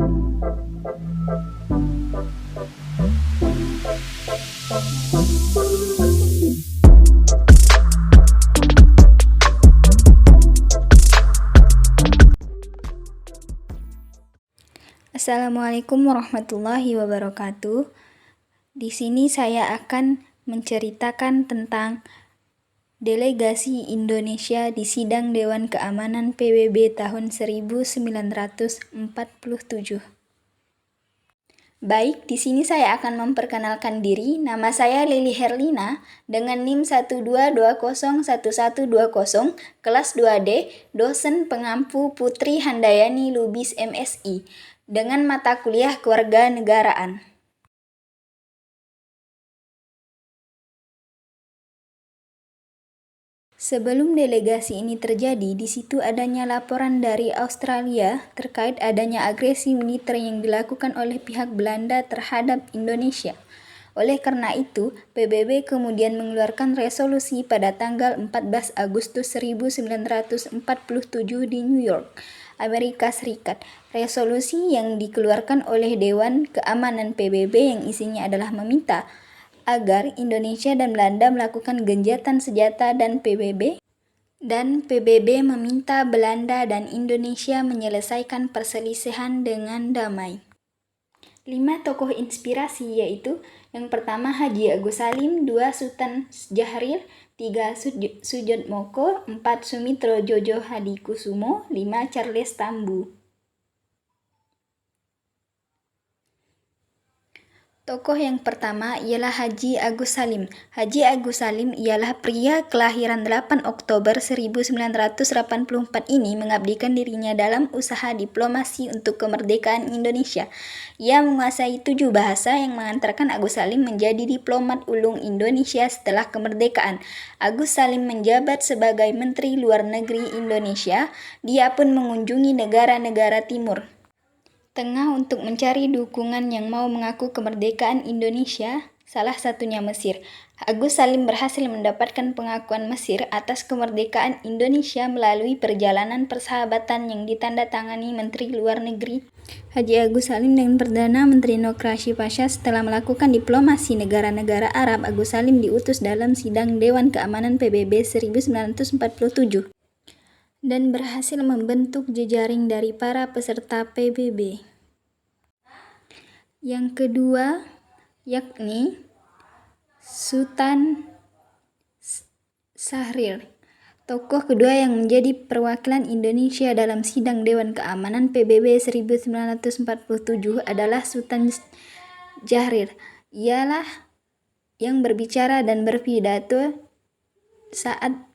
Assalamualaikum warahmatullahi wabarakatuh. Di sini saya akan menceritakan tentang delegasi Indonesia di sidang Dewan Keamanan PBB tahun 1947. Baik, di sini saya akan memperkenalkan diri. Nama saya Lili Herlina dengan NIM 122011120, kelas 2D, dosen pengampu Putri Handayani Lubis MSI, dengan mata kuliah Kewarganegaraan. Sebelum delegasi ini terjadi, di situ adanya laporan dari Australia terkait adanya agresi militer yang dilakukan oleh pihak Belanda terhadap Indonesia. Oleh karena itu, PBB kemudian mengeluarkan resolusi pada tanggal 14 Agustus 1947 di New York, Amerika Serikat. Resolusi yang dikeluarkan oleh Dewan Keamanan PBB yang isinya adalah meminta agar Indonesia dan Belanda melakukan gencatan senjata dan PBB meminta Belanda dan Indonesia menyelesaikan perselisihan dengan damai. 5 tokoh inspirasi yaitu yang pertama Haji Agus Salim, 2 Sultan Syahrir, 3 Soetjotmoko, 4 Sumitro Jojo Hadikusumo, 5 Charles Tambu. Tokoh yang pertama ialah Haji Agus Salim. Haji Agus Salim ialah pria kelahiran 8 Oktober 1984 ini mengabdikan dirinya dalam usaha diplomasi untuk kemerdekaan Indonesia. Ia menguasai 7 bahasa yang mengantarkan Agus Salim menjadi diplomat ulung Indonesia setelah kemerdekaan. Agus Salim menjabat sebagai Menteri Luar Negeri Indonesia. Dia pun mengunjungi negara-negara Timur Tengah untuk mencari dukungan yang mau mengaku kemerdekaan Indonesia, salah satunya Mesir. Agus Salim berhasil mendapatkan pengakuan Mesir atas kemerdekaan Indonesia melalui perjalanan persahabatan yang ditandatangani Menteri Luar Negeri Haji Agus Salim dengan Perdana Menteri Nokrashi Pasha. Setelah melakukan diplomasi negara-negara Arab, Agus Salim diutus dalam sidang Dewan Keamanan PBB 1947 dan berhasil membentuk jejaring dari para peserta PBB. Yang kedua yakni Sultan Syahrir. Tokoh kedua yang menjadi perwakilan Indonesia dalam sidang Dewan Keamanan PBB 1947 adalah Sultan Syahrir. Ialah yang berbicara dan berpidato saat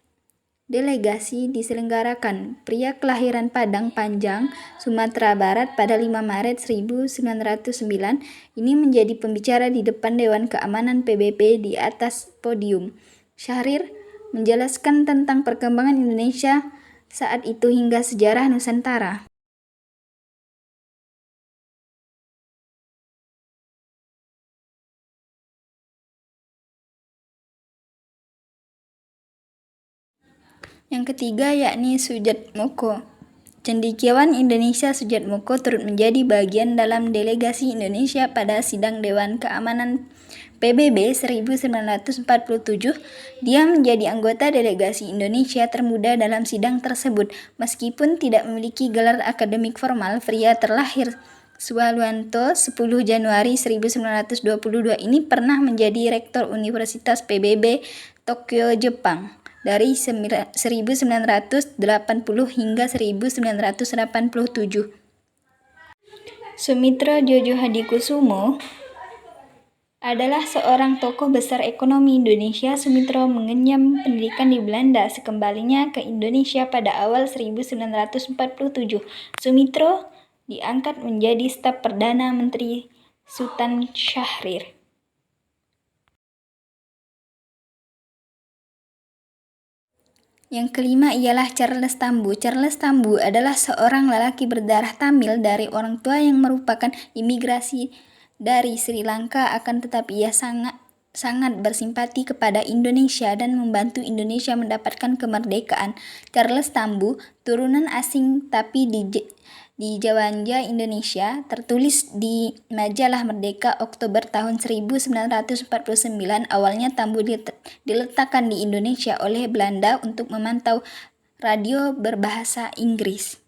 delegasi diselenggarakan. Pria kelahiran Padang Panjang, Sumatera Barat pada 5 Maret 1909 ini menjadi pembicara di depan Dewan Keamanan PBB di atas podium. Syahrir menjelaskan tentang perkembangan Indonesia saat itu hingga sejarah Nusantara. Yang ketiga yakni Soetjotmoko. Cendekiawan Indonesia Soetjotmoko turut menjadi bagian dalam delegasi Indonesia pada sidang Dewan Keamanan PBB 1947. Dia menjadi anggota delegasi Indonesia termuda dalam sidang tersebut. Meskipun tidak memiliki gelar akademik formal, pria terlahir Suwaluanto 10 Januari 1922 ini pernah menjadi rektor Universitas PBB Tokyo, Jepang dari 1980 hingga 1987. Sumitro Jojo Hadikusumo adalah seorang tokoh besar ekonomi Indonesia. Sumitro mengenyam pendidikan di Belanda sekembalinya ke Indonesia pada awal 1947. Sumitro diangkat menjadi staf Perdana Menteri Sultan Syahrir. Yang kelima ialah Charles Tambu. Charles Tambu adalah seorang lelaki berdarah Tamil dari orang tua yang merupakan imigrasi dari Sri Lanka, akan tetapi ia sangat bersimpati kepada Indonesia dan membantu Indonesia mendapatkan kemerdekaan. Charles Tambu turunan asing tapi di Jawanja, Indonesia, tertulis di Majalah Merdeka Oktober tahun 1949. Awalnya Tambu diletakkan di Indonesia oleh Belanda untuk memantau radio berbahasa Inggris.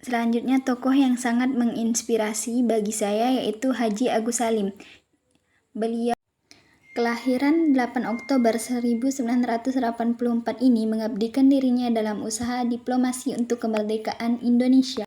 Selanjutnya, tokoh yang sangat menginspirasi bagi saya yaitu Haji Agus Salim. Beliau kelahiran 8 Oktober 1984 ini mengabdikan dirinya dalam usaha diplomasi untuk kemerdekaan Indonesia.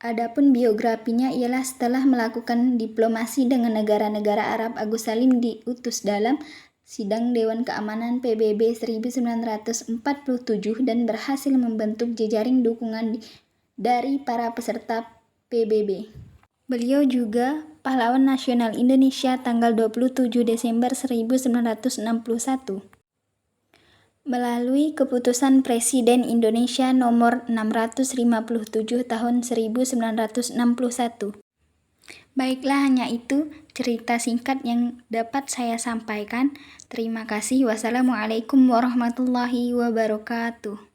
Adapun biografinya ialah setelah melakukan diplomasi dengan negara-negara Arab, Agus Salim diutus dalam Sidang Dewan Keamanan PBB 1947 dan berhasil membentuk jejaring dukungan dari para peserta PBB. Beliau juga pahlawan nasional Indonesia tanggal 27 Desember 1961. Melalui keputusan Presiden Indonesia nomor 657 tahun 1961. Baiklah, hanya itu cerita singkat yang dapat saya sampaikan. Terima kasih. Wassalamualaikum warahmatullahi wabarakatuh.